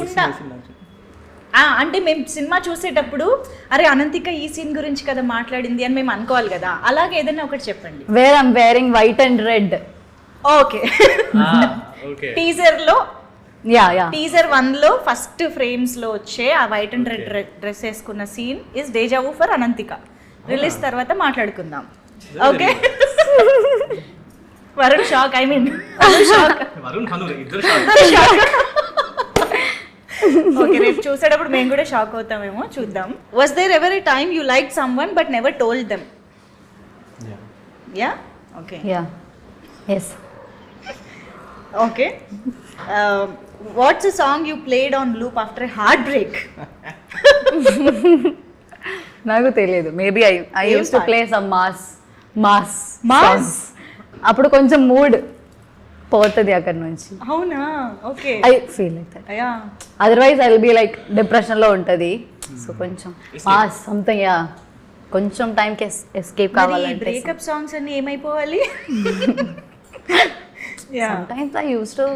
అంటే మేము cinema చూసేటప్పుడు అరే అనంతిక ఈ సీన్ గురించి కదా మాట్లాడింది అని మేము అనుకోవాలి కదా. అలాగే ఏదైనా ఒకటి చెప్పండి. Where I'm wearing white and red. Okay. Teaser లో, టీజర్ 1లో ఫస్ట్ ఫ్రేమ్స్ లో వచ్చే ఆ వైట్ అండ్ రెడ్ డ్రెస్ వేసుకున్న scene is deja vu for Ananthika. Release తర్వాత మాట్లాడుకుందాం. Okay. Varun shock. I mean okay, రేపు చూసేటప్పుడు మేము కూడా షాక్ అవుతామేమో, చూద్దాం. Was there ever a time you like someone but never told them? Yeah. Okay. Yeah. Yes. Okay. What's a song you played on loop after a heart break? నాకు తెలియదు. Maybe I use to play some mass. అప్పుడు కొంచెం mood పోతుంది అక్కడ నుంచి. అవునా? Okay. I feel like that. Yeah. Otherwise I will be like depression లో ఉంటది. సో కొంచెం మాస్ సంథింగ్. యా. కొంచెం టైంకి ఎస్కేప్ కావాలంటే బ్రేకప్ సాంగ్స్ అన్ని ఏమైపోవాలి? sometimes I used to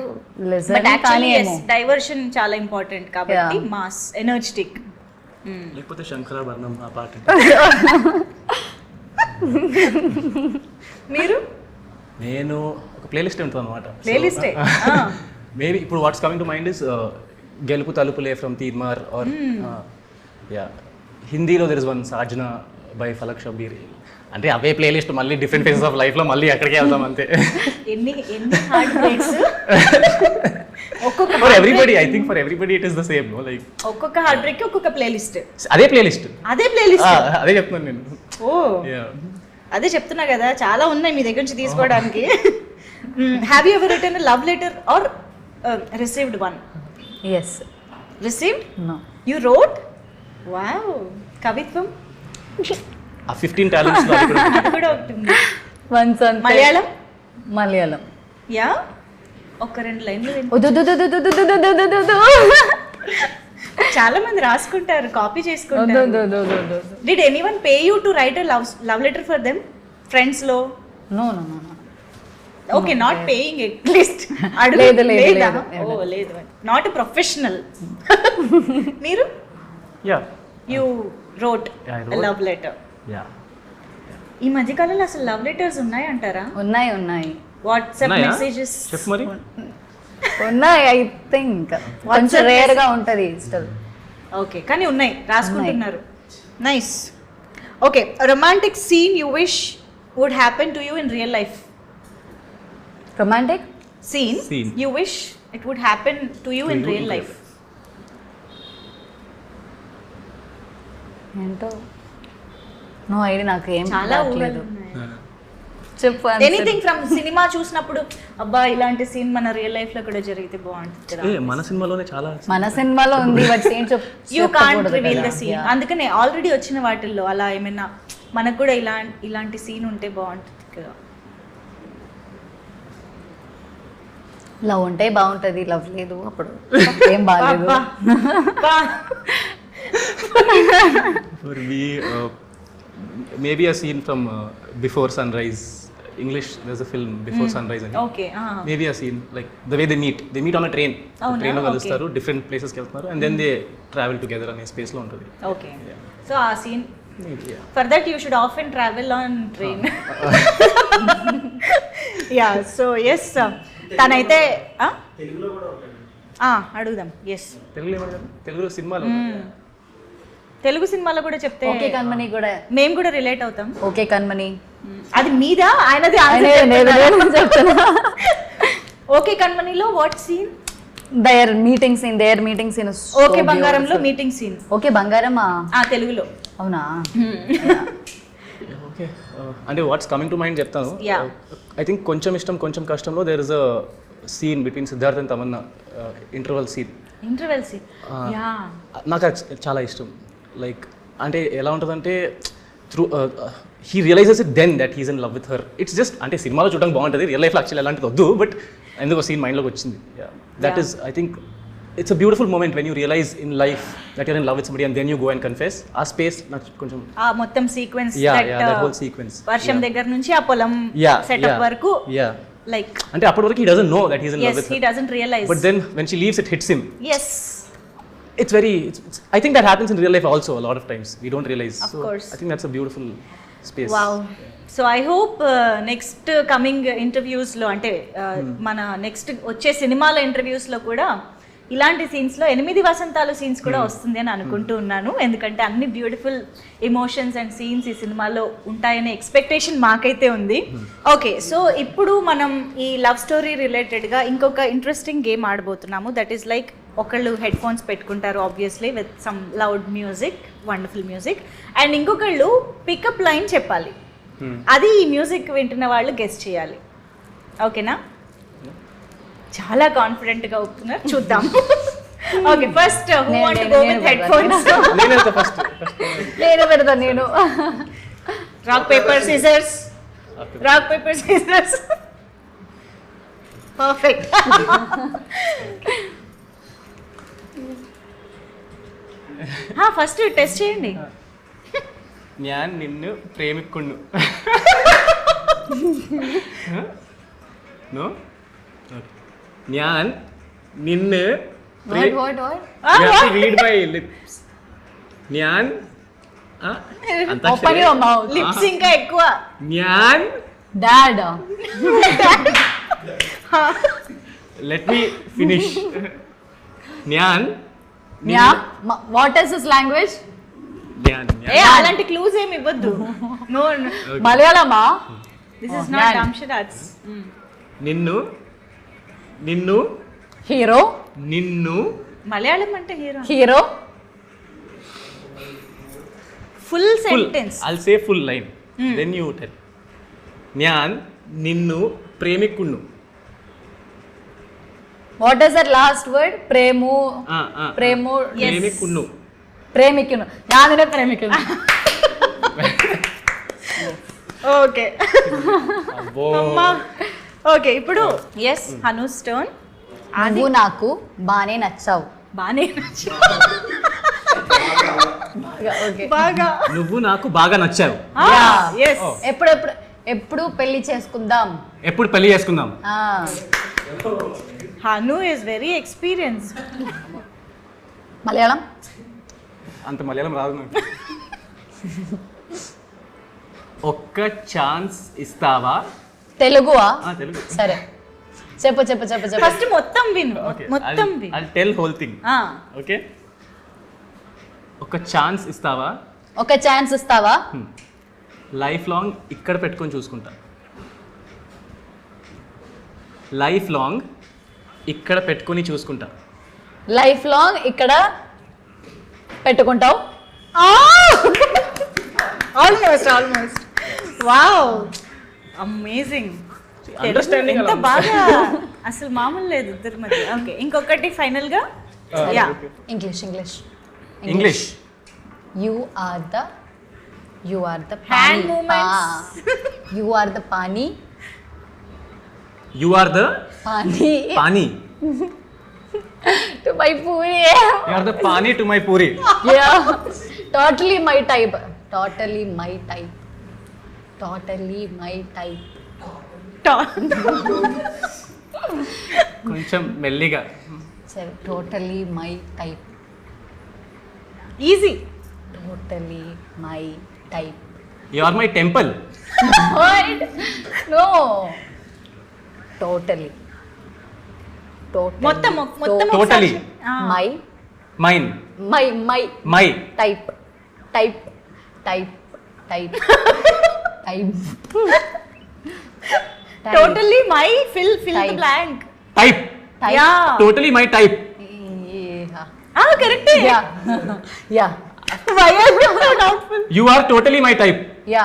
listen but కానీ యాక్చువల్లీ డైవర్షన్ చాలా ఇంపార్టెంట్ కాబట్టి మాస్ ఎనర్జెటిక్. లేకపోతే శంకరాభరణం ఆ పాట. మీరు నేను ఒక ప్లేలిస్ట్ ఉంటుంది అనమాట. ప్లేలిస్టే మేబీ ఇప్పుడు what's coming to mind is గెలుపు తలుపులే ఫ్రమ్ తీన్మార్ ఆర్ యా హిందీలో there is one Saajna by Falak Shabir. అంటే అవే ప్లేలిస్ట్ మళ్ళీ డిఫరెంట్ ఫేజెస్ ఆఫ్ లైఫ్లో మళ్ళీ ఎక్కడికి వెళ్తాం అంతే. ఎన్ని హార్ట్ బ్రేక్స్ ఒక్కొక్క for everybody, I think for everybody it is the same, no like ఒక్కొక్క హార్ట్ బ్రేక్ ఒక్కొక్క ప్లేలిస్ట్. అదే ప్లేలిస్ట్ అదే చెప్తున్నాను నేను. ఓ అదే చెప్తున్నా కదా, చాలా ఉన్నాయి మీ దగ్గర నుంచి తీసుకోవడానికి. Have you ever return love letter or received one? yes received? no you wrote? Wow, కవిత్వం ఆ 15 టాలెంట్స్ లో అది కూడా అది కూడా ఒకటి ఉంది. once అంతే. మలయాళం యా ఒక 2 లైన్లు చాలా మంది రాసుకుంటారు, కాపీ చేసుకుంటారు. Did anyone pay you to right a love letter for them friends లో? no no no no okay, not paying at least. లేదు, లేదు, లేదా? లేదు. ఓ లేదు, నాట్ ఎ ప్రొఫెషనల్. మీరు yeah you wrote Yeah, I wrote. Love letter. Yeah ఈ మధ్య కాలంలో అసలు లవ్ లెటర్స్ ఉన్నాయి అంటారా? ఉన్నాయి వాట్సాప్ ఉన్నాయా? మెసేజెస్ చెప్పు మరి. ఉన్నాయి ఐ థింక్ కొంచెం రేర్ గా ఉంటది స్టిల్. ఓకే, కానీ ఉన్నాయి, రాసుకుంటున్నారు. Nice. Okay, romantic scene you wish would happen to you in real life. Romantic Scene you wish it would happen to you in real life. ఏంటో నో ఐడియా, నాకు ఏం చాలా రావట్లేదు. చెప్పు ఎనీథింగ్ ఫ్రమ్ సినిమా చూసినప్పుడు అబ్బా ఇలాంటి సీన్ మన రియల్ లైఫ్ లో కూడా జరిగితే బాగుంటుంది కదా. మన సినిమాలోనే చాలా మన సినిమాలో ఉంది బట్ ఏం you can't reveal the scene. అందుకనే ఆల్రెడీ వచ్చిన వాటిల్లో అలా ఏమైనా మనకు కూడా ఇలాంటి సీన్ ఉంటే బాగుంటుంది కదా. లవ్ ఉంటే బాగుంటది, లవ్ లేదు అప్పుడు ఏం బాగాలేదు. For me, maybe a scene from Before Sunrise. English, there's a film Before Sunrise. Okay, Maybe a scene like the way they meet on a train. Train లో కలుస్తారు, different places కి వెళ్తున్నారు, and then they travel together అనే space లో ఉంటుంది. Okay, so ఆ scene for that you should often travel on train. Yeah, so yes తనైతే అడుగుదాం. ఎస్, తెలుగులో సినిమాలో తెలుగు సినిమాలో కూడా చెప్తే ఓకే కన్మని కూడా మేము కూడా రిలేట్ అవుతాం. ఓకే కన్మని అది మీదా ఆయనది? ఓకే కన్మనిలో what scene? Their meeting scene okay బంగారంలో మీటింగ్ సీన్. ఓకే బంగారమా తెలుగులో? అవునా? ఓకే, అంటే వాట్స్ కమింగ్ టు మైండ్ చెప్తాను. Yeah. ఐ థింక్ కొంచెం ఇష్టం కొంచెం కష్టంలో there is a scene between Siddharth and Tamannaah, interval scene. Interval scene, yeah, నాకు అది చాలా ఇష్టం. లైక్ అంటే ఎలా ఉంటుందంటే through he realises it then that he's in love with her. It's just అంటే సినిమాలో చూడడానికి బాగుంటుంది, రియల్ లైఫ్లో యాక్చువల్లీ అలాంటిది వద్దు, బట్ ఎందుకో సీన్ మైండ్లోకి వచ్చింది. That is I think it's a beautiful moment when you realize in life that you're in love with somebody and then you go and confess. ఆ స్పేస్ నాకు కొంచెం మొత్తం సీక్వెన్స్, that whole sequence. వర్షం దగ్గర నుంచి ఆ పొలం సెటప్ వరకు, లైక్ అంటే అప్పటి వరకు he doesn't know that he's in love with her. he doesn't realize, But then when she leaves, it hits him. Yes, It's very I think that happens in real life also a lot of times. We don't realize. Of course. I think that's a beautiful space. wow. So I hope next coming interviews లో అంటే మన next వచ్చే సినిమాల interviews లో కూడా ఇలాంటి scenes లో 8 వసంతాలు scenes కూడా వస్తుంది అని అనుకుంటూ ఉన్నాను. ఎందుకంటే అన్ని బ్యూటిఫుల్ ఎమోషన్స్ అండ్ సీన్స్ ఈ సినిమాలో ఉంటాయనే ఎక్స్పెక్టేషన్ మాకైతే ఉంది. ఓకే, సో ఇప్పుడు మనం ఈ లవ్ స్టోరీ రిలేటెడ్గా ఇంకొక ఇంట్రెస్టింగ్ గేమ్ ఆడబోతున్నాము. దట్ ఈస్ లైక్ ఒకళ్ళు హెడ్ ఫోన్స్ పెట్టుకుంటారు obviously with some loud music, wonderful music, and ఇంకొకళ్ళు పికప్ లైన్ చెప్పాలి. అది ఈ మ్యూజిక్ వింటున్న వాళ్ళు గెస్ట్ చేయాలి. ఓకేనా? చాలా కాన్ఫిడెంట్ గా ఒప్పుతున్నారు, చూద్దాం. Okay, first who want to go with head phones? నేనైతే ఫస్ట్ నేను పెడతా. నేను rock paper scissors, rock paper scissors. Perfect. First test చేయండి. ഞാൻ നിന്നു പ്രേമിക്കുന്നു. No? Okay. ഞാൻ നിന്നു What? You have to read my lips. ഞാൻ Open your mouth. లిప్స్ ఇంకా ఎక్కువ. ഞാൻ Dad. let me finish. ഞാൻ Yeah. What is his language? ഞാൻ ఏ అలాంటి క్లూస్ ఏమి ఇవ్వద్దు. No Malayalama. This is not dumb charades. నిన్ను నిన్ను Hero. నిన్ను మలయాళం అంటే Hero. Full full. Sentence. I'll say full line. Then you tell. ഞാൻ നിന്നു പ്രേമിക്കുന്നു. What is that last word? Premu. Premu. പ്രേമിക്കുന്നു. Premikunu. ഞാൻ നിന്നെ പ്രേമിക്കുന്നു. ఓకే అబ్బో. అమ్మా. ఓకే ఇప్పుడు ఎస్ హను స్టోన్. నువ్వు నాకు బానే నచ్చావు. బానే ఓకే. బాగా. నువ్వు నాకు బాగా నచ్చావు. ఎస్. ఎప్పుడు పెళ్లి చేసుకుందాం. ఎప్పుడు పెళ్లి చేసుకుందాం. Hanu is very experience. Malayalam. అంత మలయాళం రాదు నాకు. ఒక్క ఛాన్స్ ఇస్తావా. తెలుగువా. తెలుగు. సరే చెప్పు. ఫస్ట్ మొత్తం విను. మొత్తం విను. I'll tell whole thing. Okay. ఒక ఛాన్స్ ఇస్తావా. ఒక ఛాన్స్ ఇస్తావా. లైఫ్ లాంగ్ ఇక్కడ పెట్టుకొని చూసుకుంటా. లైఫ్ లాంగ్ ఇక్కడ పెట్టుకొని చూసుకుంటా. లైఫ్ లాంగ్ ఇక్కడ పెట్టుకుంటావు. Almost wow amazing. Understanding ఎంత అలా బాగా అసలు మామూలు లేదు ఇద్దరి మధ్య. ఓకే ఇంకొకటి ఫైనల్ గా. Yeah English. You are the Hand movements. You are the pani. You are the pani. To my puri. You are the pani to my puri. Totally my type. కొంచెం మెల్లిగా. సరే totally my type. Easy. Totally my type. You are my temple. No totally మొత్తం Totally. My mine. My type. Totally my fill the Type. Blank. Type. Yeah totally my type. కరెక్టే. Yeah why are you so doubtful? You are totally my type. Yeah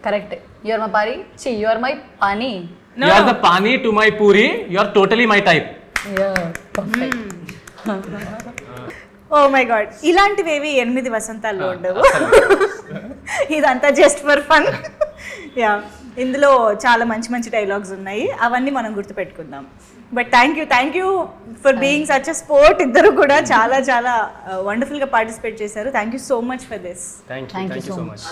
correct. You are my pari. You are my pani. You are the pani to my puri. You are totally my type. Oh my God ఇలాంటివేవి 8 వసంతాల్లో ఉండవు. ఇదంతా just for fun. Yeah ఇందులో చాలా మంచి dialogues ఉన్నాయి. అవన్నీ మనం గుర్తుపెట్టుకుందాం. But thank you for being such a sport. ఇద్దరు కూడా చాలా వండర్ఫుల్గా పార్టిసిపేట్ చేశారు. Thank you so much for this. Thank you so much.